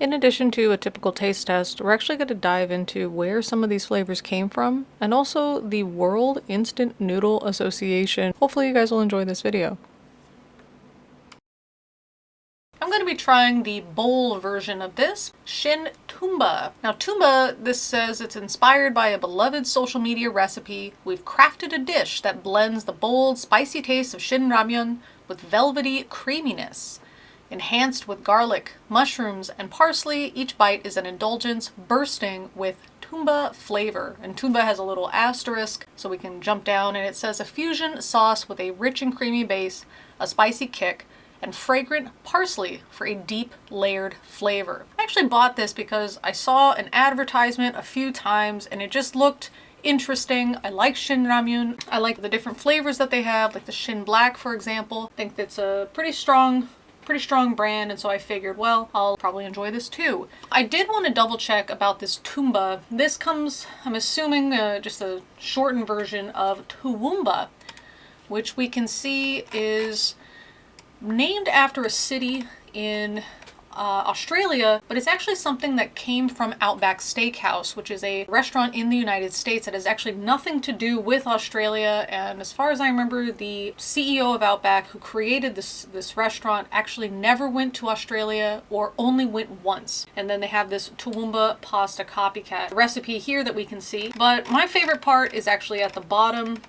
In addition to a typical taste test, we're actually going to dive into where some of these flavors came from, and also the World Instant Noodle Association. Hopefully you guys will enjoy this video. I'm going to be trying the bowl version of this, Shin Toomba. Now Toomba, this says it's inspired by a beloved social media recipe. We've crafted a dish that blends the bold, spicy taste of Shin Ramyeon with velvety creaminess. Enhanced with garlic, mushrooms, and parsley, each bite is an indulgence bursting with Toomba flavor. And Toomba has a little asterisk, so we can jump down, and it says a fusion sauce with a rich and creamy base, a spicy kick, and fragrant parsley for a deep layered flavor. I actually bought this because I saw an advertisement a few times and it just looked interesting. I like Shin Ramyeon. I like the different flavors that they have, like the Shin Black, for example. I think that's a pretty strong brand, and so I figured, well, I'll probably enjoy this too. I did want to double check about this Toomba. This comes, I'm assuming, just a shortened version of Toowoomba, which we can see is named after a city in Australia, but it's actually something that came from Outback Steakhouse, which is a restaurant in the United States that has actually nothing to do with Australia. And as far as I remember, the CEO of Outback, who created this restaurant, actually never went to Australia or only went once. And then they have this Toowoomba pasta copycat recipe here that we can see. But my favorite part is actually at the bottom.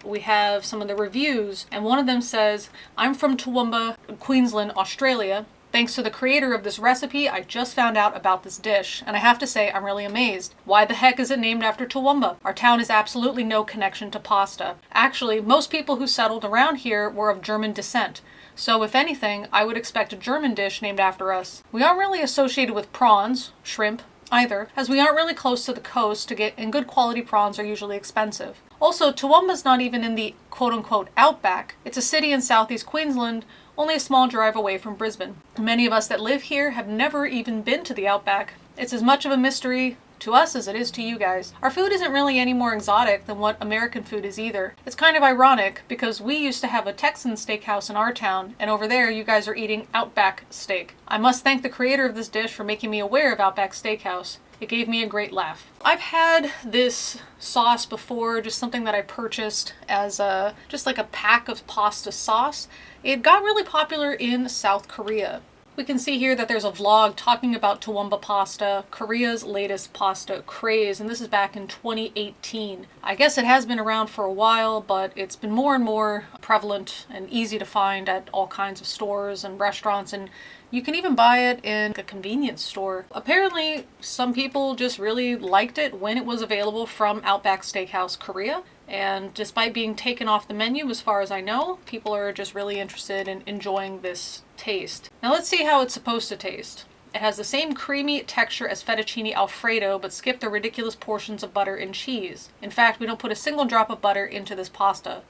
We have some of the reviews, and one of them says, "I'm from Toowoomba, Queensland, Australia. Thanks to the creator of this recipe, I just found out about this dish, and I have to say I'm really amazed. Why the heck is it named after Toowoomba? Our town has absolutely no connection to pasta. Actually, most people who settled around here were of German descent. So if anything, I would expect a German dish named after us. We aren't really associated with prawns, shrimp, either, as we aren't really close to the coast and good quality prawns are usually expensive. Also, Toowoomba's not even in the quote-unquote outback. It's a city in southeast Queensland, only a small drive away from Brisbane. Many of us that live here have never even been to the outback. It's as much of a mystery to us as it is to you guys. Our food isn't really any more exotic than what American food is either. It's kind of ironic because we used to have a Texan steakhouse in our town, and over there you guys are eating Outback steak. I must thank the creator of this dish for making me aware of Outback Steakhouse. It gave me a great laugh. I've had this sauce before, just something that I purchased as just like a pack of pasta sauce. It got really popular in South Korea. We can see here that there's a vlog talking about Toowoomba pasta, Korea's latest pasta craze, and this is back in 2018. I guess it has been around for a while, but it's been more and more prevalent and easy to find at all kinds of stores and restaurants, and you can even buy it in a convenience store. Apparently, some people just really liked it when it was available from Outback Steakhouse Korea. And despite being taken off the menu, as far as I know, people are just really interested in enjoying this taste. Now let's see how it's supposed to taste. It has the same creamy texture as fettuccine alfredo, but skip the ridiculous portions of butter and cheese. In fact, we don't put a single drop of butter into this pasta.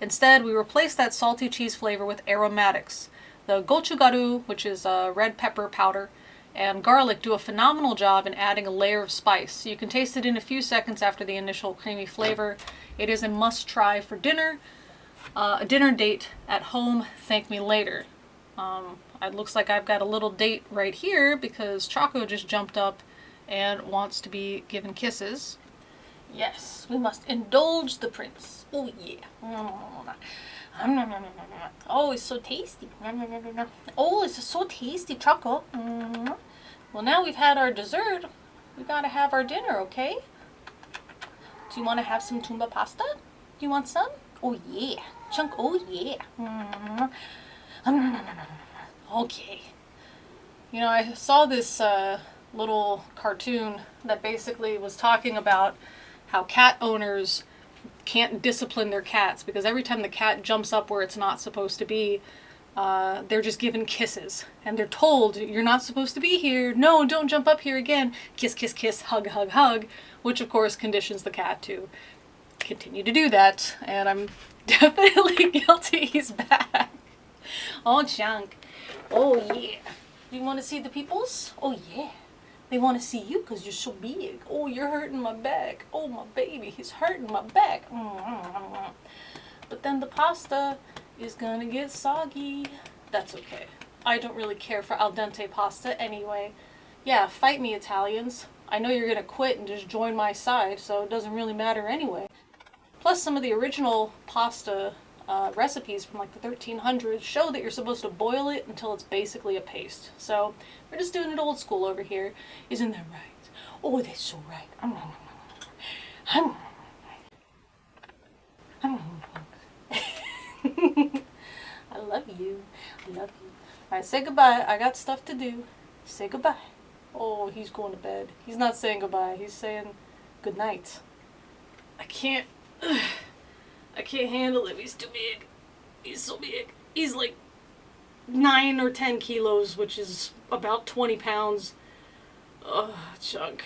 Instead, we replace that salty cheese flavor with aromatics. The gochugaru, which is red pepper powder, and garlic do a phenomenal job in adding a layer of spice. You can taste it in a few seconds after the initial creamy flavor. It is a must-try for dinner, a dinner date at home. Thank me later. It looks like I've got a little date right here because Choco just jumped up and wants to be given kisses. Yes, we must indulge the prince. Oh yeah. Oh, it's so tasty. Oh, it's so tasty, Choco. Well, now we've had our dessert. We gotta have our dinner, okay? Do you want to have some Toomba pasta? Do you want some? Oh yeah. Chunk, oh yeah. Okay. You know, I saw this little cartoon that basically was talking about how cat owners can't discipline their cats because every time the cat jumps up where it's not supposed to be, they're just given kisses. And they're told, you're not supposed to be here. No, don't jump up here again. Kiss, kiss, kiss, hug, hug, hug. Which of course conditions the cat to continue to do that. And I'm definitely guilty. He's back. Oh, Chunk. Oh, yeah. Do you want to see the peoples? Oh, yeah. They want to see you because you're so big. Oh, you're hurting my back. Oh, my baby, he's hurting my back. But then the pasta is gonna get soggy. That's okay. I don't really care for al dente pasta anyway. Yeah, fight me, Italians. I know you're gonna quit and just join my side, so it doesn't really matter anyway. Plus, some of the original pasta recipes from like the 1300s show that you're supposed to boil it until it's basically a paste. So we're just doing it old school over here. Isn't that right? Oh, that's so right. I love you. I love you. Alright, say goodbye. I got stuff to do. Say goodbye. Oh, he's going to bed. He's not saying goodbye. He's saying good night. I can't handle him. He's too big. He's so big. He's like 9 or 10 kilos, which is about 20 pounds. Ugh, Chunk.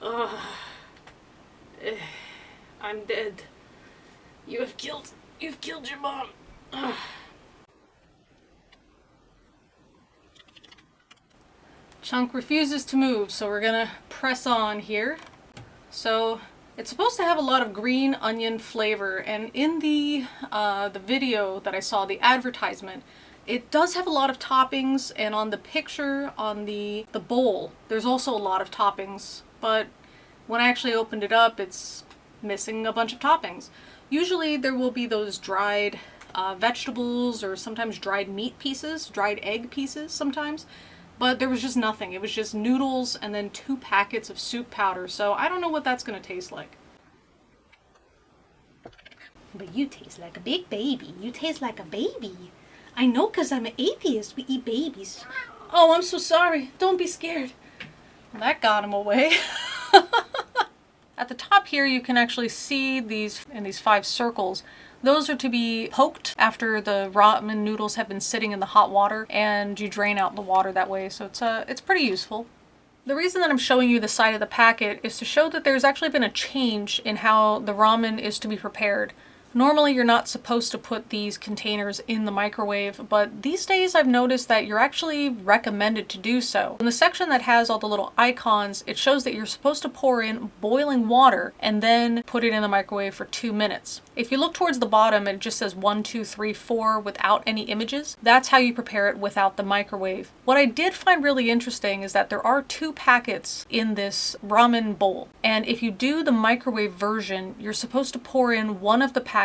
Ugh. I'm dead. You've killed your mom. Ugh. Chunk refuses to move, so we're gonna press on here. So it's supposed to have a lot of green onion flavor, and in the video that I saw, the advertisement, it does have a lot of toppings, and on the picture on the bowl, there's also a lot of toppings, but when I actually opened it up, it's missing a bunch of toppings. Usually there will be those dried vegetables or sometimes dried meat pieces, dried egg pieces sometimes. But there was just nothing. It was just noodles and then 2 packets of soup powder. So I don't know what that's going to taste like. But you taste like a big baby. You taste like a baby. I know, because I'm an atheist. We eat babies. Oh, I'm so sorry. Don't be scared. Well, that got him away. At the top here, you can actually see these 5 circles. Those are to be poked after the ramen noodles have been sitting in the hot water, and you drain out the water that way, so it's pretty useful. The reason that I'm showing you the side of the packet is to show that there's actually been a change in how the ramen is to be prepared. Normally you're not supposed to put these containers in the microwave, but these days I've noticed that you're actually recommended to do so. In the section that has all the little icons, it shows that you're supposed to pour in boiling water and then put it in the microwave for 2 minutes. If you look towards the bottom, it just says 1, 2, 3, 4 without any images. That's how you prepare it without the microwave. What I did find really interesting is that there are 2 packets in this ramen bowl. And if you do the microwave version, you're supposed to pour in one of the packets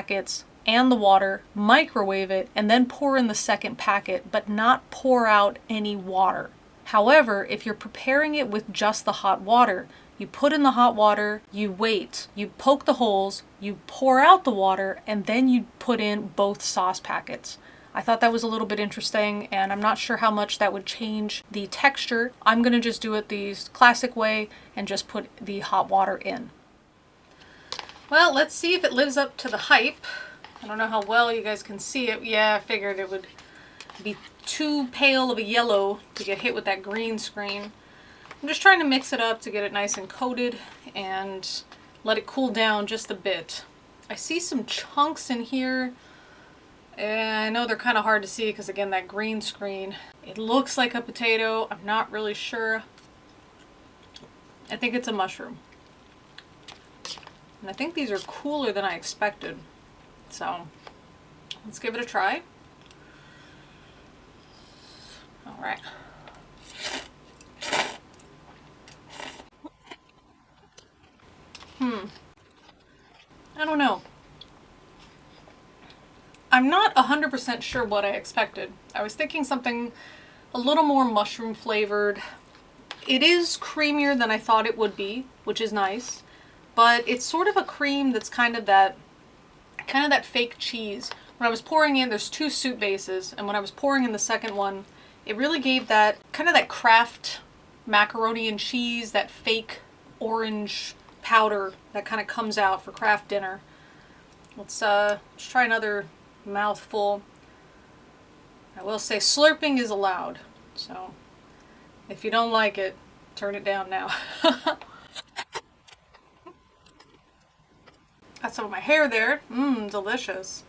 and the water, microwave it, and then pour in the second packet, but not pour out any water. However, if you're preparing it with just the hot water, you put in the hot water, you wait, you poke the holes, you pour out the water, and then you put in both sauce packets. I thought that was a little bit interesting, and I'm not sure how much that would change the texture. I'm gonna just do it the classic way and just put the hot water in. Well, let's see if it lives up to the hype. I don't know how well you guys can see it. Yeah, I figured it would be too pale of a yellow to get hit with that green screen. I'm just trying to mix it up to get it nice and coated and let it cool down just a bit. I see some chunks in here, and I know they're kind of hard to see because, again, that green screen. It looks like a potato. I'm not really sure. I think it's a mushroom. And I think these are cooler than I expected. So let's give it a try. All right. I don't know. I'm not 100% sure what I expected. I was thinking something a little more mushroom flavored. It is creamier than I thought it would be, which is nice. But it's sort of a cream that's kind of that fake cheese. When I was pouring in, there's 2 soup bases, and when I was pouring in the second one, it really gave that kind of that Kraft macaroni and cheese, that fake orange powder that kind of comes out for Kraft dinner. Let's try another mouthful. I will say slurping is allowed, so if you don't like it, turn it down now. Got some of my hair there. Delicious.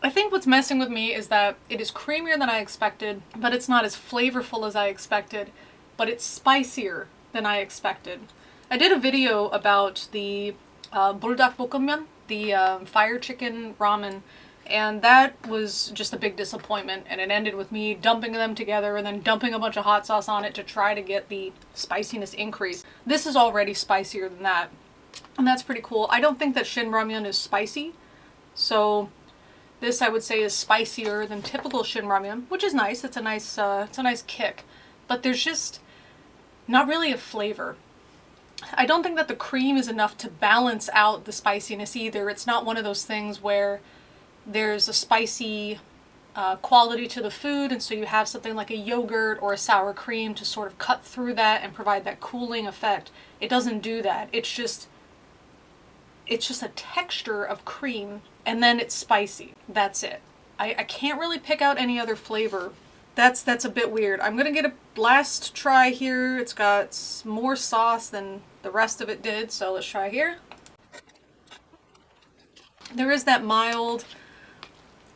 I think what's messing with me is that it is creamier than I expected, but it's not as flavorful as I expected, but it's spicier than I expected. I did a video about the buldak bokkeummyeon, the fire chicken ramen, And that was just a big disappointment, and it ended with me dumping them together and then dumping a bunch of hot sauce on it to try to get the spiciness increase. This is already spicier than that, and that's pretty cool. I don't think that Shin Ramyeon is spicy, so this I would say is spicier than typical Shin Ramyeon, which is nice. It's a nice kick, but there's just not really a flavor. I don't think that the cream is enough to balance out the spiciness either. It's not one of those things where there's a spicy quality to the food, and so you have something like a yogurt or a sour cream to sort of cut through that and provide that cooling effect. It doesn't do that. It's just a texture of cream, and then it's spicy. That's it. I can't really pick out any other flavor. That's a bit weird. I'm gonna get a last try here. It's got more sauce than the rest of it did, so let's try here. There is that mild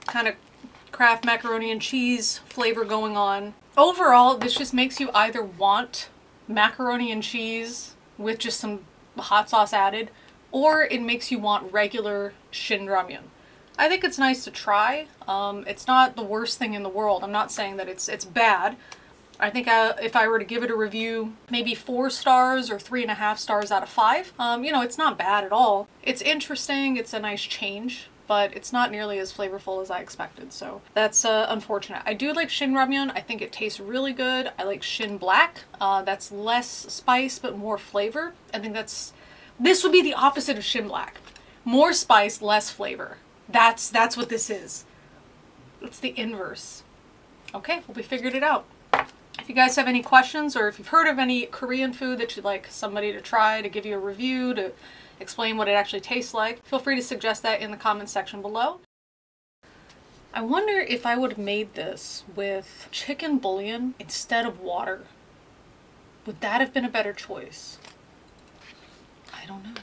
kind of Kraft macaroni and cheese flavor going on. Overall, this just makes you either want macaroni and cheese with just some hot sauce added, or it makes you want regular Shin Ramyeon. I think it's nice to try. It's not the worst thing in the world. I'm not saying that it's bad. I think if I were to give it a review, maybe 4 stars or 3.5 stars out of 5. You know, it's not bad at all. It's interesting. It's a nice change, but it's not nearly as flavorful as I expected, so that's unfortunate. I do like Shin Ramyeon. I think it tastes really good. I like Shin Black. That's less spice but more flavor. I think this would be the opposite of Shin Black. More spice, less flavor. That's what this is. It's the inverse. Okay, well, we figured it out. If you guys have any questions, or if you've heard of any Korean food that you'd like somebody to try, to give you a review, to explain what it actually tastes like, feel free to suggest that in the comments section below. I wonder if I would have made this with chicken bouillon instead of water. Would that have been a better choice? I don't know.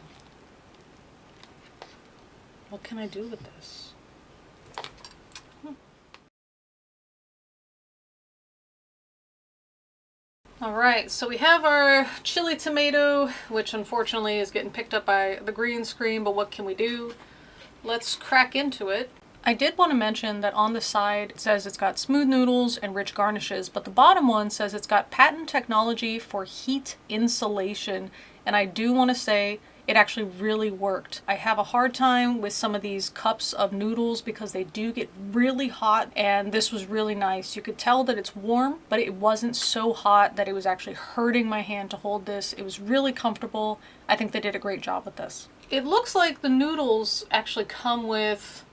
What can I do with this? Alright, so we have our chili tomato, which unfortunately is getting picked up by the green screen, but what can we do? Let's crack into it. I did want to mention that on the side it says it's got smooth noodles and rich garnishes, but the bottom one says it's got patent technology for heat insulation, and I do want to say it actually really worked. I have a hard time with some of these cups of noodles because they do get really hot, and this was really nice. You could tell that it's warm, but it wasn't so hot that it was actually hurting my hand to hold this. It was really comfortable. I think they did a great job with this. It looks like the noodles actually come with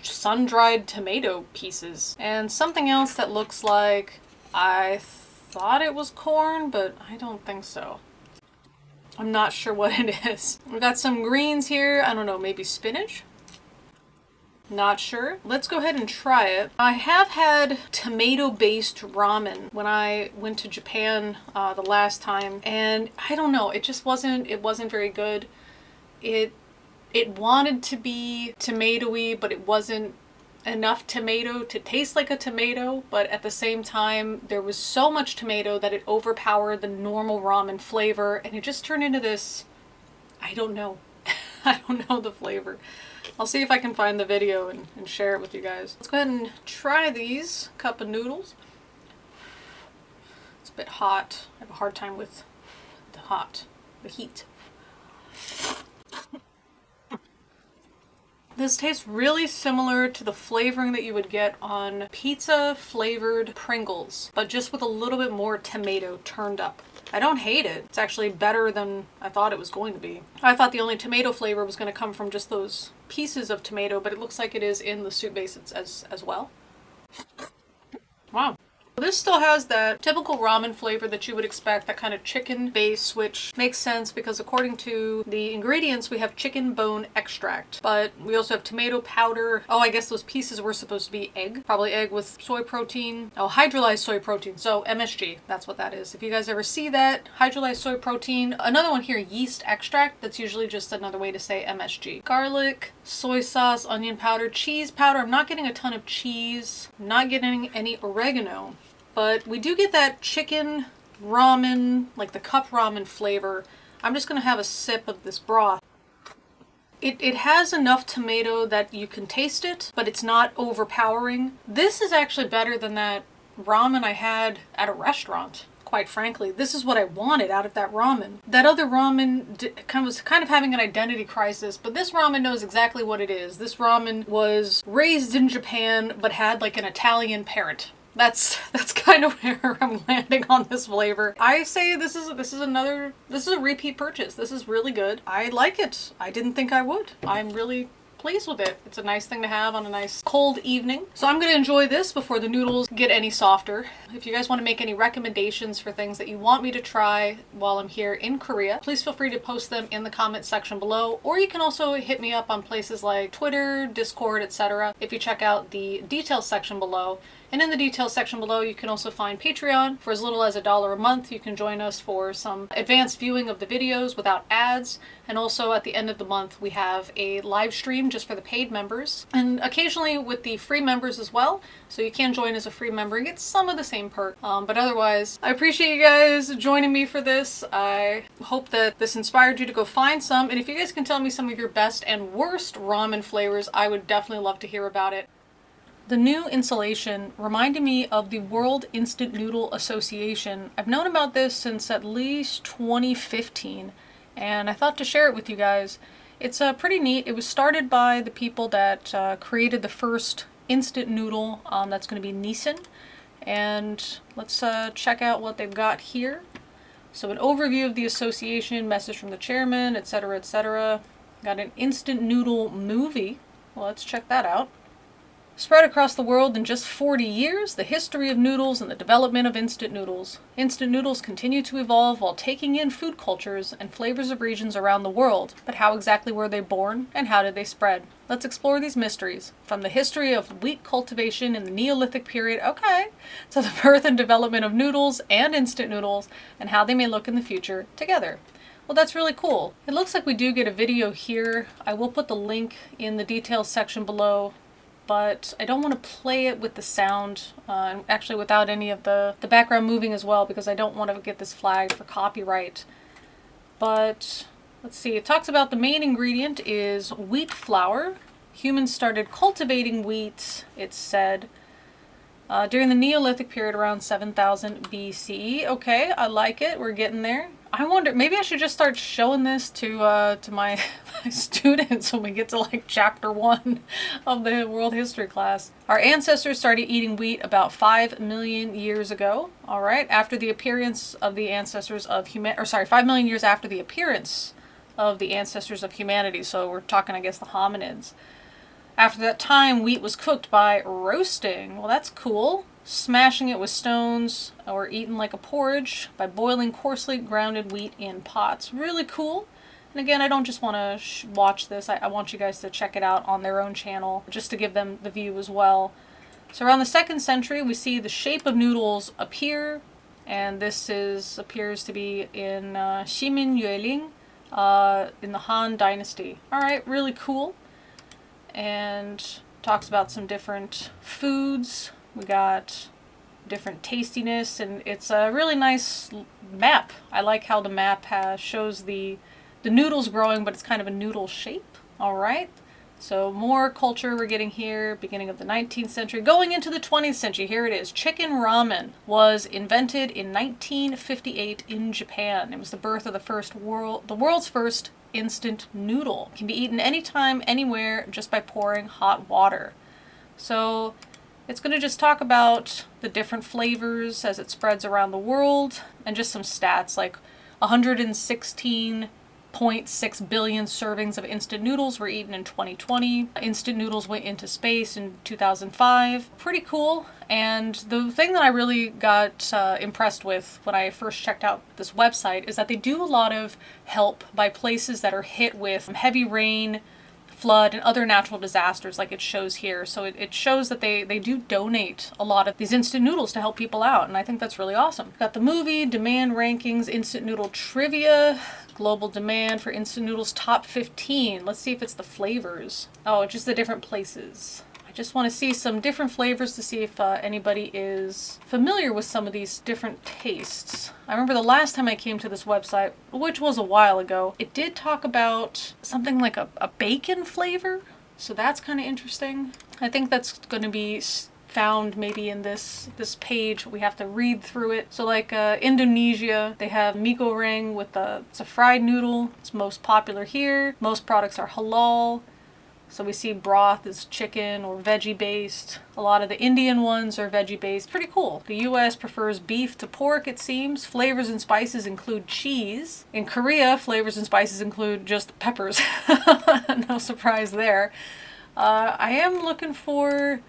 sun-dried tomato pieces and something else that looks like, I thought it was corn, but I don't think so. I'm not sure what it is. We've got some greens here. I don't know, maybe spinach? Not sure. Let's go ahead and try it. I have had tomato-based ramen when I went to Japan the last time, and I don't know, it just wasn't very good. It wanted to be tomatoey, but it wasn't enough tomato to taste like a tomato, but at the same time there was so much tomato that it overpowered the normal ramen flavor, and it just turned into this, I don't know. I don't know the flavor. I'll see if I can find the video and share it with you guys. Let's go ahead and try these cup of noodles. It's a bit hot. I have a hard time with the heat. This tastes really similar to the flavoring that you would get on pizza flavored Pringles, but just with a little bit more tomato turned up. I don't hate it. It's actually better than I thought it was going to be. I thought the only tomato flavor was going to come from just those pieces of tomato, but it looks like it is in the soup base as well. Wow. This still has that typical ramen flavor that you would expect, that kind of chicken base, which makes sense because according to the ingredients, we have chicken bone extract, but we also have tomato powder. Oh, I guess those pieces were supposed to be egg, probably egg with soy protein. Oh, hydrolyzed soy protein. So MSG, that's what that is. If you guys ever see that, hydrolyzed soy protein. Another one here, yeast extract. That's usually just another way to say MSG. Garlic, soy sauce, onion powder, cheese powder. I'm not getting a ton of cheese. I'm not getting any oregano. But we do get that chicken ramen, like the cup ramen flavor. I'm just gonna have a sip of this broth. It has enough tomato that you can taste it, but it's not overpowering. This is actually better than that ramen I had at a restaurant. Quite frankly, this is what I wanted out of that ramen. That other ramen was kind of having an identity crisis, but this ramen knows exactly what it is. This ramen was raised in Japan, but had like an Italian parent. That's kind of where I'm landing on this flavor. I say this is a repeat purchase. This is really good. I like it. I didn't think I would. I'm really pleased with it. It's a nice thing to have on a nice cold evening. So I'm going to enjoy this before the noodles get any softer. If you guys want to make any recommendations for things that you want me to try while I'm here in Korea, please feel free to post them in the comments section below, or you can also hit me up on places like Twitter, Discord, etc. if you check out the details section below. And in the details section below, you can also find Patreon. For as little as $1 a month, you can join us for some advanced viewing of the videos without ads. And also at the end of the month, we have a live stream just for the paid members, and occasionally with the free members as well. So you can join as a free member and get some of the same perk. But otherwise, I appreciate you guys joining me for this. I hope that this inspired you to go find some. And if you guys can tell me some of your best and worst ramen flavors, I would definitely love to hear about it. The new installation reminded me of the World Instant Noodle Association. I've known about this since at least 2015, and I thought to share it with you guys. It's pretty neat. It was started by the people that created the first instant noodle. That's going to be Nissin. And let's check out what they've got here. So an overview of the association, message from the chairman, etc., etc. Got an instant noodle movie. Well, let's check that out. Spread across the world in just 40 years, the history of noodles and the development of instant noodles. Instant noodles continue to evolve while taking in food cultures and flavors of regions around the world. But how exactly were they born, and how did they spread? Let's explore these mysteries, from the history of wheat cultivation in the Neolithic period, to the birth and development of noodles and instant noodles, and how they may look in the future together. Well, that's really cool. It looks like we do get a video here. I will put the link in the details section below, but I don't want to play it with the sound, actually without any of the background moving as well, because I don't want to get this flagged for copyright. But let's see, it talks about the main ingredient is wheat flour. Humans started cultivating wheat, it's said, during the Neolithic period around 7000 BCE. Okay, I like it, we're getting there. I wonder, maybe I should just start showing this to my students when we get to like chapter 1 of the world history class. Our ancestors started eating wheat about 5 million years ago. All right, after the appearance of the ancestors of 5 million years after the appearance of the ancestors of humanity. So we're talking, I guess, the hominids. After that time, wheat was cooked by roasting. Well, that's cool. Smashing it with stones, or eaten like a porridge by boiling coarsely grounded wheat in pots. Really cool. And again, I don't just want to watch this. I want you guys to check it out on their own channel, just to give them the view as well. So around the 2nd century, we see the shape of noodles appear, and this appears to be in Shimin Yueling in the Han Dynasty. All right, really cool. And talks about some different foods. We got different tastiness, and it's a really nice map. I like how the map shows the noodles growing, but it's kind of a noodle shape. All right. So more culture we're getting here, beginning of the 19th century, going into the 20th century. Here it is. Chicken ramen was invented in 1958 in Japan. It was the birth of the world's first instant noodle. It can be eaten anytime, anywhere, just by pouring hot water. So it's going to just talk about the different flavors as it spreads around the world, and just some stats like 116.6 billion servings of instant noodles were eaten in 2020. Instant noodles went into space in 2005. Pretty cool. And the thing that I really got impressed with when I first checked out this website is that they do a lot of help by places that are hit with heavy rain, flood, and other natural disasters, like it shows here. So it shows that they do donate a lot of these instant noodles to help people out, and I think that's really awesome. Got the movie, demand rankings, instant noodle trivia, global demand for instant noodles, top 15. Let's see if it's the flavors. Oh, it's just the different places. I Just want to see some different flavors to see if anybody is familiar with some of these different tastes. I remember the last time I came to this website, which was a while ago, it did talk about something like a bacon flavor. So that's kind of interesting. I think that's going to be found maybe in this page. We have to read through it. So like Indonesia, they have mie goreng with it's a fried noodle. It's most popular here. Most products are halal. So we see broth is chicken or veggie based. A lot of the Indian ones are veggie based. Pretty cool. The US prefers beef to pork, it seems. Flavors and spices include cheese. In Korea, flavors and spices include just peppers. No surprise there. I'm looking for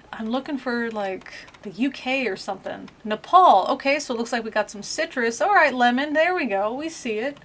like the UK or something. Nepal. Okay, so it looks like we got some citrus. All right, lemon. There we go. We see it.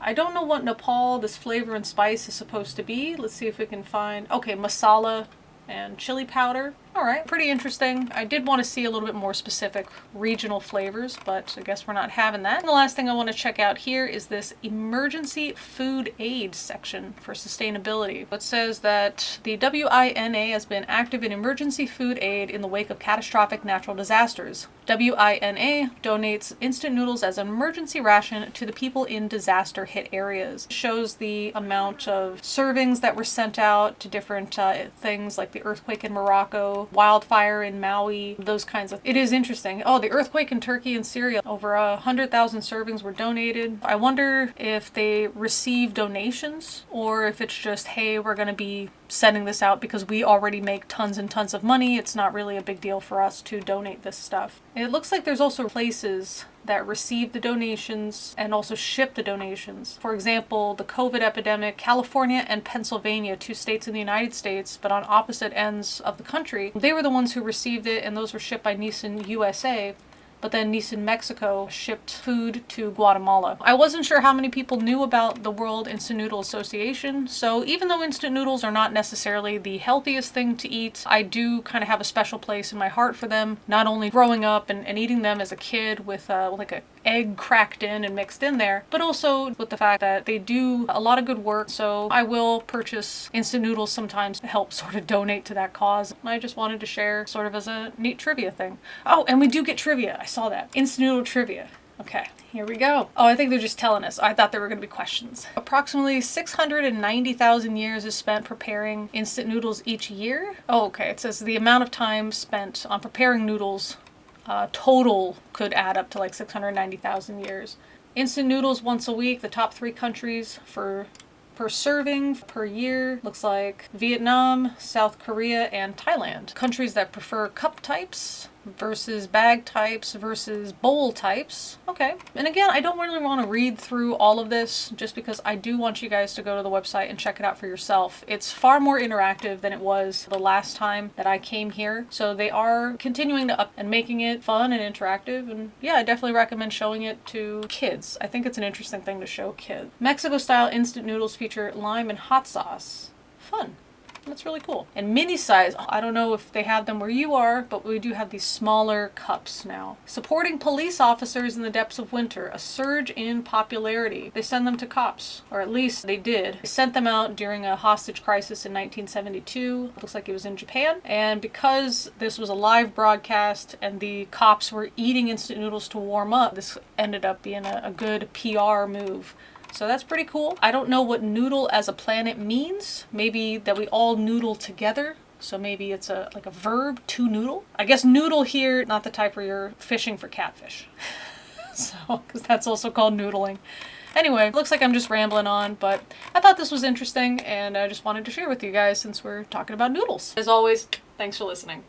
I don't know what Nepal, this flavor and spice is supposed to be. Let's see if we can find, okay, masala and chili powder. All right, pretty interesting. I did want to see a little bit more specific regional flavors, but I guess we're not having that. And the last thing I want to check out here is this emergency food aid section for sustainability. It says that the WINA has been active in emergency food aid in the wake of catastrophic natural disasters. WINA donates instant noodles as an emergency ration to the people in disaster hit areas. It shows the amount of servings that were sent out to different things like the earthquake in Morocco, wildfire in Maui, those kinds of. It is interesting. Oh, the earthquake in Turkey and Syria. Over 100,000 servings were donated. I wonder if they receive donations or if it's just, hey, we're going to be sending this out because we already make tons and tons of money. It's not really a big deal for us to donate this stuff. It looks like there's also places that receive the donations and also ship the donations. For example, the COVID epidemic, California and Pennsylvania, 2 states in the United States, but on opposite ends of the country, they were the ones who received it, and those were shipped by Nissan USA. But then Nissan Mexico shipped food to Guatemala. I wasn't sure how many people knew about the World Instant Noodle Association, so even though instant noodles are not necessarily the healthiest thing to eat, I do kind of have a special place in my heart for them, not only growing up and eating them as a kid with like a egg cracked in and mixed in there, but also with the fact that they do a lot of good work. So I will purchase instant noodles sometimes to help sort of donate to that cause. I just wanted to share sort of as a neat trivia thing. Oh, and we do get trivia. I saw that. Instant noodle trivia. Okay, here we go. Oh, I think they're just telling us. I thought there were going to be questions. Approximately 690,000 years is spent preparing instant noodles each year. Oh, okay. It says the amount of time spent on preparing noodles total could add up to like 690,000 years. Instant noodles once a week. The top 3 countries per serving per year looks like Vietnam, South Korea, and Thailand. Countries that prefer cup types versus bag types versus bowl types. Okay. And again, I don't really want to read through all of this just because I do want you guys to go to the website and check it out for yourself. It's far more interactive than it was the last time that I came here. So they are continuing to up and making it fun and interactive. And yeah, I definitely recommend showing it to kids. I think it's an interesting thing to show kids. Mexico style instant noodles feature lime and hot sauce. Fun. That's really cool. And mini size, I don't know if they have them where you are, but we do have these smaller cups now. Supporting police officers in the depths of winter, a surge in popularity. They send them to cops, or at least they did. They sent them out during a hostage crisis in 1972. It looks like it was in Japan. And because this was a live broadcast and the cops were eating instant noodles to warm up, this ended up being a good PR move. So that's pretty cool. I don't know what noodle as a planet means. Maybe that we all noodle together. So maybe it's like a verb, to noodle. I guess noodle here, not the type where you're fishing for catfish. So, because that's also called noodling. Anyway, looks like I'm just rambling on, but I thought this was interesting and I just wanted to share with you guys since we're talking about noodles. As always, thanks for listening.